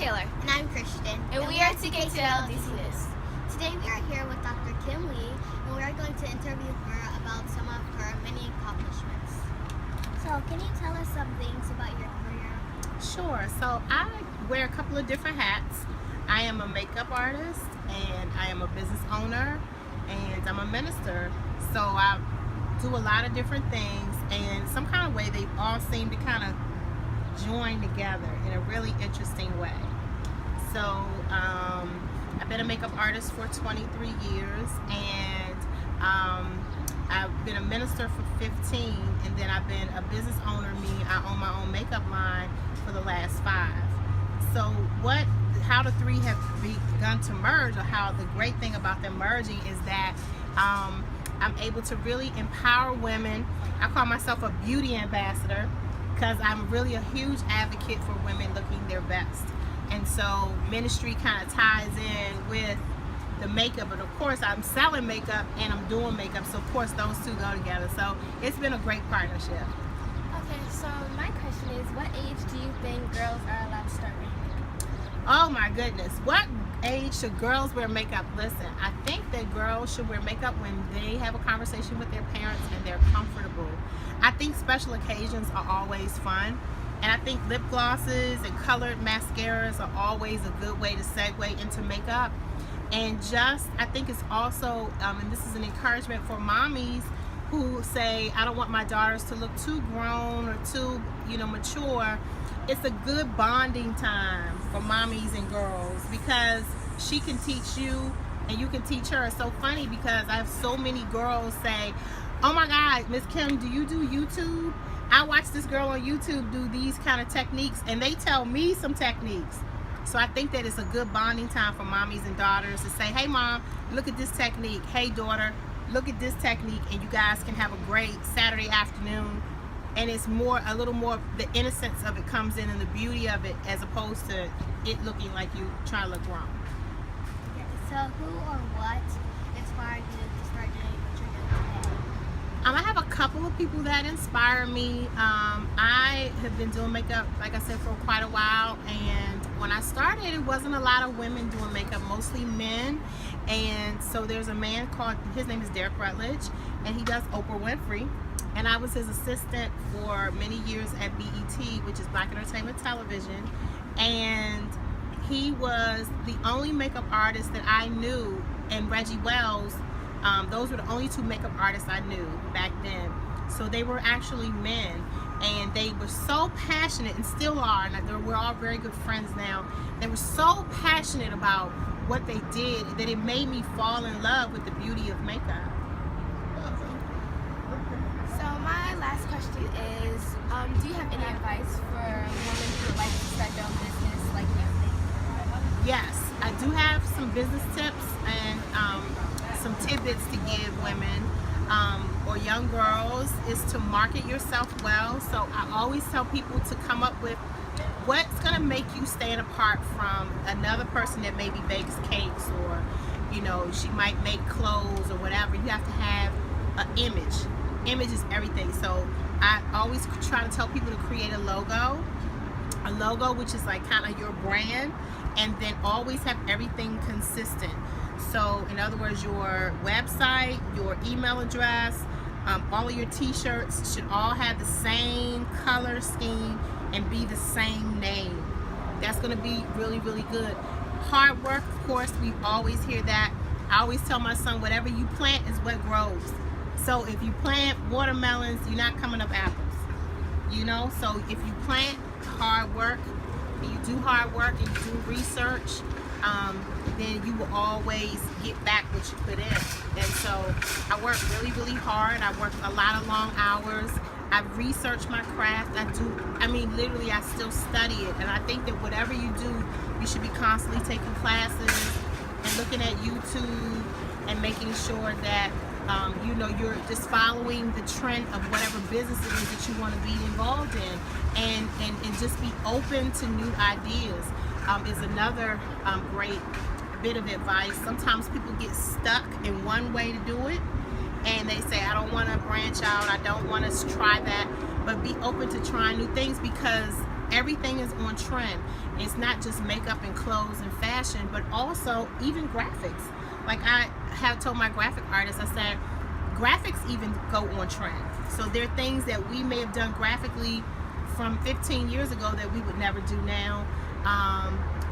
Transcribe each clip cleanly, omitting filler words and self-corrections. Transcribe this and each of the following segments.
Taylor. And I'm Christian. And we are TK2LDCNews. Today we are here with Dr. Kym Lee, and we are going to interview her about some of her many accomplishments. So, can you tell us some things about your career? Sure. So I wear a couple of different hats. I am a makeup artist, and I am a business owner, and I'm a minister. So I do a lot of different things, and some kind of way they all seem to kind of join together in a really interesting way. So I've been a makeup artist for 23 years, and I've been a minister for 15, and then I've been a business owner. I own my own makeup line for the last 5. So how the three have begun to merge, or how the great thing about them merging is that I'm able to really empower women. I call myself a beauty ambassador because I'm really a huge advocate for women looking their best. And so ministry kind of ties in with the makeup, but of course I'm selling makeup and I'm doing makeup, so of course those two go together. So it's been a great partnership. Okay, so my question is, what age do you think girls are allowed to start wearing makeup? Oh my goodness, what age should girls wear makeup? Listen, I think that girls should wear makeup when they have a conversation with their parents and they're comfortable. I think special occasions are always fun, and I think lip glosses and colored mascaras are always a good way to segue into makeup. And I think it's also, and this is an encouragement for mommies who say, I don't want my daughters to look too grown or too, mature. It's a good bonding time for mommies and girls because she can teach you and you can teach her. It's so funny because I have so many girls say, oh my God, Miss Kym, do you do YouTube? I watch this girl on YouTube do these kind of techniques, and they tell me some techniques. So I think that it's a good bonding time for mommies and daughters to say, hey mom, look at this technique. Hey daughter, look at this technique, and you guys can have a great Saturday afternoon. And it's a little more, the innocence of it comes in and the beauty of it, as opposed to it looking like you trying to look wrong. So who or what inspired you to start doing what you're doing today? I have a couple of people that inspire me. I have been doing makeup, like I said, for quite a while, and when I started, it wasn't a lot of women doing makeup, mostly men. And so there's a man his name is Derek Rutledge, and he does Oprah Winfrey, and I was his assistant for many years at BET, which is Black Entertainment Television, and he was the only makeup artist that I knew, and Reggie Wells. Those were the only 2 makeup artists I knew back then. So they were actually men, and they were so passionate, and still are, and we're all very good friends now. They were so passionate about what they did that it made me fall in love with the beauty of makeup. So my last question is, do you have any advice for women who would like to start their own business like you? Yes, I do have some business tips and some tidbits to give women or young girls, is to market yourself well. So I always tell people to come up with what's going to make you stand apart from another person that maybe bakes cakes, or she might make clothes or whatever. You have to have an image. Image is everything. So I always try to tell people to create a logo which is like kind of your brand, and then always have everything consistent. So in other words, your website, your email address, all of your t-shirts should all have the same color scheme and be the same name. That's going to be really, really good. Hard work, of course, we always hear that. I always tell my son, whatever you plant is what grows. So if you plant watermelons, you're not coming up apples. So if you plant hard work, and you do hard work, and you do research, then you will always get back what you put in. And so I work really, really hard. I work a lot of long hours. I research my craft. Literally I still study it. And I think that whatever you do, you should be constantly taking classes and looking at YouTube and making sure that you're just following the trend of whatever business it is that you want to be involved in, and just be open to new ideas. Is another great bit of advice. Sometimes people get stuck in one way to do it, and they say, I don't want to branch out, I don't want to try that, but be open to trying new things, because everything is on trend. It's not just makeup and clothes and fashion, but also even graphics. Like I have told my graphic artists, I said, graphics even go on trend. So there are things that we may have done graphically from 15 years ago that we would never do now.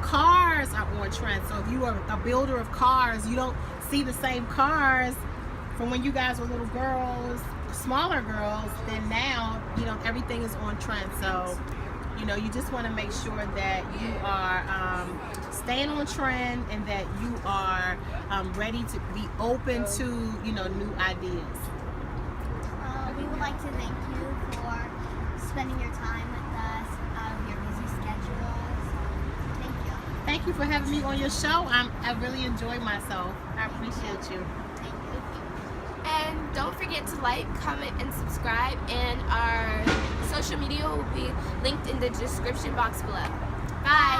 Cars are on trend. So if you are a builder of cars, you don't see the same cars from when you guys were little girls, smaller girls, then now, you know, everything is on trend. So, you know, you just want to make sure that you are staying on trend and that you are ready to be open to, you know, new ideas. We would like to thank you for spending your time with us out of your busy schedule. So, thank you. Thank you for having me on your show. I really enjoyed myself. I appreciate you. Thank you. And don't forget to like, comment, and subscribe. And our social media will be linked in the description box below. Bye.